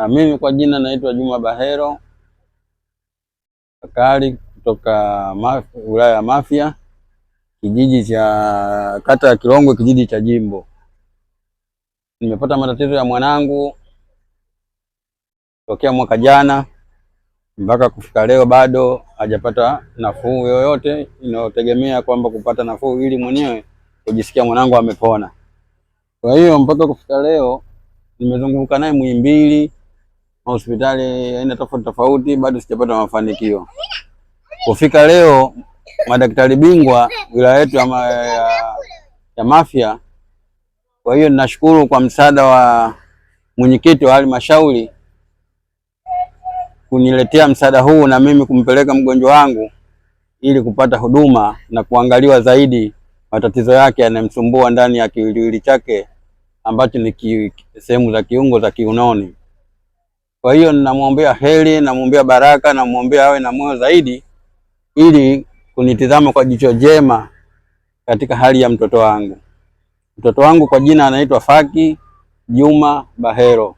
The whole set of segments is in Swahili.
Mimi kwa jina naitwa Juma Bahero Bakari kutoka wilaya ya Mafia, kijiji cha kata ya Kilongwe, kijiji cha Jimbo. Nimepata matatizo ya mwanangu tokea mwaka jana mpaka kufika leo bado hajapata nafuu yoyote inayotegemea kwamba kupata nafuu ili mwenyewe kujisikia mwanangu amepona. Kwa hiyo mpaka kufika leo nimezunguka naye Muhimbili, hospitali aina tofauti tofauti, bado sijapata mafanikio. Kufika leo madaktari bingwa wilaya yetu ya Mafia. Kwa hiyo ninashukuru kwa msaada wa mwenyekiti wa halmashauri kuniletea msaada huu na mimi kumpeleka mgonjwa wangu ili kupata huduma na kuangaliwa zaidi matatizo yake yanamsumbua ndani ya kiwiliwili chake ambacho ni sehemu za kiungo za kiunoni. Kwa hiyo ninamwombea heri, namwombea baraka, namwombea awe na moyo zaidi ili kunitizama kwa jicho jema katika hali ya mtoto wangu. Mtoto wangu kwa jina anaitwa Faki Juma Bahero.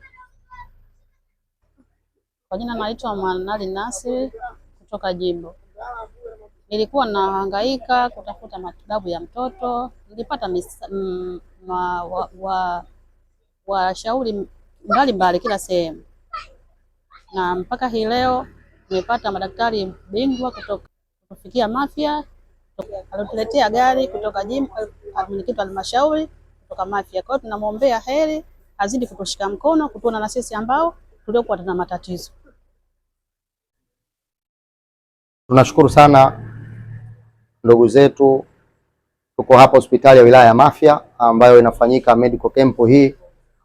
Kwa jina naitwa Manali Nasri kutoka Jimbo. Nilikuwa nahangaika kutafuta matibabu ya mtoto. Nilipata washauri mbalimbali kila sehemu, na mpaka hii leo nimepata madaktari bingwa kufikia Mafia. Alituletea gari kutoka Jimbo, mwenyekiti wa halmashauri kutoka Mafia. Kwa hiyo tunamwombea heri, azidi kutushika mkono, kutuona na sisi ambao tuliokuwa tuna matatizo. Tunashukuru sana ndugu zetu, tuko hapa hospitali ya wilaya ya Mafia ambayo inafanyika medical camp hii,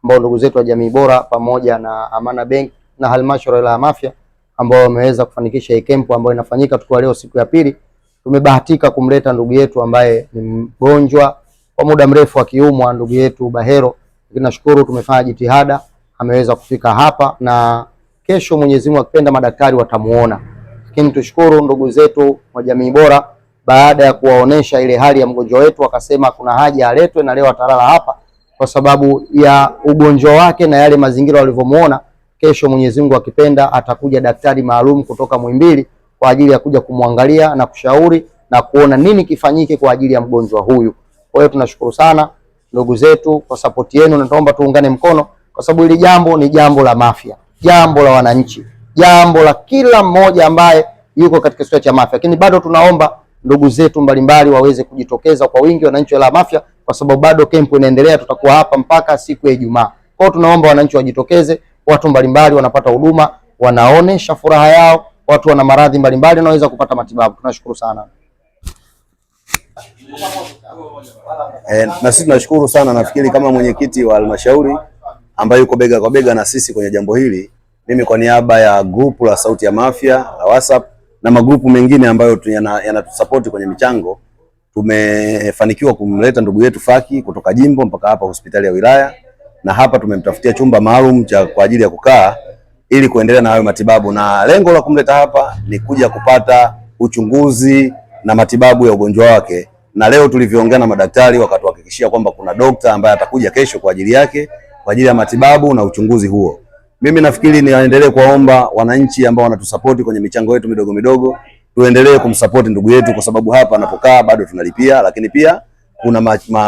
ambao ndugu zetu wa Jamii Bora pamoja na Amana Bank na halmashauri ya wilaya ya Mafia ambao wameweza kufanikisha hii camp ambayo inafanyika tukiwa leo siku ya pili. Tumebahatika kumleta ndugu yetu ambaye ni mgonjwa kwa muda mrefu akiumwa, ndugu yetu Bahero. Tunashukuru, tumefanya jitihada, ameweza kufika hapa na kesho Mwenyezi Mungu akipenda madaktari watamuona. Lakini tushukuru ndugu zetu wa Jamii Bora, baada ya kuwaonesha ile hali ya mgonjwa wetu wakasema kuna haja aletwe, na leo atalala hapa kwa sababu ya ugonjwa wake na yale mazingira walivyomuona. Kesho Mwenyezi Mungu akipenda atakuja daktari maalum kutoka Muhimbili kwa ajili ya kuja kumwangalia na kushauri na kuona nini kifanyike kwa ajili ya mgonjwa huyu. Kwa hiyo tunashukuru sana ndugu zetu kwa support yenu, na naomba tuungane mkono kwa sababu hili jambo ni jambo la Mafia, jambo la wananchi, jambo la kila mmoja ambaye yuko katika kituo cha Mafia. Lakini bado tunaomba ndugu zetu mbalimbali waweze kujitokeza kwa wingi, wananchi wa Mafia, kwa sababu bado camp inaendelea, tutakuwa hapa mpaka siku ya Ijumaa. Kwa hiyo tunaomba wananchi wajitokeze, watu mbalimbali wanapata huduma, wanaonesha furaha yao, watu wana maradhi mbalimbali wanaweza kupata matibabu. Tunashukuru sana. Na sisi tunashukuru sana. Nafikiri kama mwenyekiti wa halmashauri ambaye yuko bega kwa bega na sisi kwenye jambo hili, mimi kwa niaba ya grupu la Sauti ya Mafia la WhatsApp na magrupu mengine ambayo yanatusupport kwenye michango, tumefanikiwa kumleta ndugu yetu Faki kutoka Jimbo mpaka hapa hospitali ya wilaya, na hapa tumemtafutia chumba maalum kwa ajili ya kukaa ili kuendelea na hayo matibabu, na lengo la kumleta hapa ni kuja kupata uchunguzi na matibabu ya ugonjwa wake. Na leo tulivyoongea na madaktari wakatuhakikishia kwamba kuna dokta ambaye atakuja kesho kwa ajili yake, kwa ajili ya matibabu na uchunguzi huo. Mimi nafikiri niendelee kuwaomba wananchi ambao wanatusupport kwenye michango yetu midogo midogo, tuendelee kumsupport ndugu yetu, kwa sababu hapa anapokaa bado tunalipia, lakini pia kuna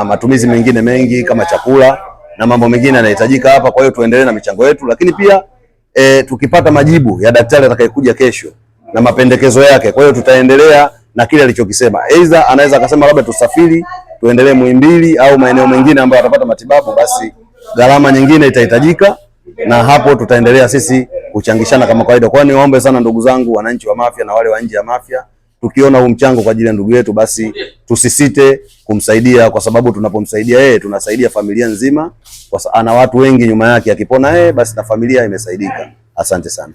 matumizi mengine mengi kama chakula na mambo mengine yanahitajika hapa. Kwa hiyo tuendelee na michango yetu, lakini pia tukipata majibu ya daktari atakayekuja kesho na mapendekezo yake, kwa hiyo tutaendelea na kile alichokisema. Aidha anaweza akasema labda tusafiri tuendelee Muhimbili au maeneo mengine ambayo atapata matibabu, basi gharama nyingine itahitajika, na hapo tutaendelea sisi kuchangishana kama kawaida. Kwa hiyo niwaombe sana ndugu zangu wananchi wa Mafia na wale wa nje ya Mafia, tukiona huu mchango kwa ajili ya ndugu yetu, basi tusisite kumsaidia, kwa sababu tunapomsaidia yeye tunasaidia familia nzima, kwa sababu ana watu wengi nyuma yake. Akipona yeye basi na familia imesaidika. Asante sana.